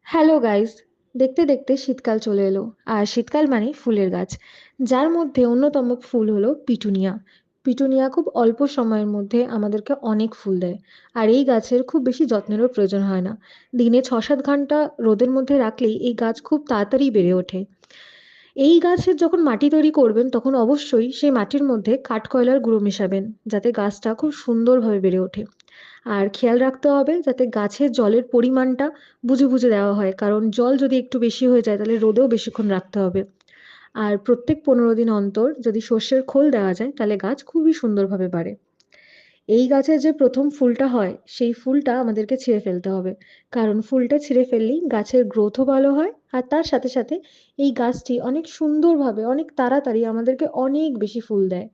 Hello guys, দেখতে দেখতে শীতকাল চলে এলো। আর শীতকাল মানে ফুলের গাছ, যার মধ্যে অন্যতম ফুল হলো পিটুনিয়া। পিটুনিয়া খুব অল্প সময়ের মধ্যে আমাদেরকে অনেক ফুল দেয়। আর এই গাছের খুব বেশি যত্নেরও প্রয়োজন হয় না। দিনে ৬-৭ ঘন্টা রোদের মধ্যে রাখলেই এই গাছ খুব তাড়াতাড়ি বেড়ে ওঠে। এই গাছের যখন মাটি তৈরি করবেন তখন অবশ্যই সেই মাটির মধ্যে কাঠকয়লার গুঁড়ো মেশাবেন, যাতে গাছটা খুব সুন্দরভাবে বেড়ে ওঠে। আর খেয়াল রাখতে হবে যাতে গাছের জলের পরিমাণটা বুঝে বুঝে দেওয়া হয়, কারণ জল যদি একটু বেশি হয়ে যায় তাহলে রোদেও বেশিক্ষণ রাখতে হবে। আর প্রত্যেক ১৫ দিন অন্তর যদি সর্ষের খোল দেওয়া যায় তাহলে গাছ খুবই সুন্দরভাবে বাড়ে। এই গাছের যে প্রথম ফুলটা হয় সেই ফুলটা আমাদেরকে ছিঁড়ে ফেলতে হবে, কারণ ফুলটা ছিঁড়ে ফেললেই গাছের গ্রোথও ভালো হয়। আর তার সাথে সাথে এই গাছটি অনেক সুন্দরভাবে অনেক তাড়াতাড়ি আমাদেরকে অনেক বেশি ফুল দেয়।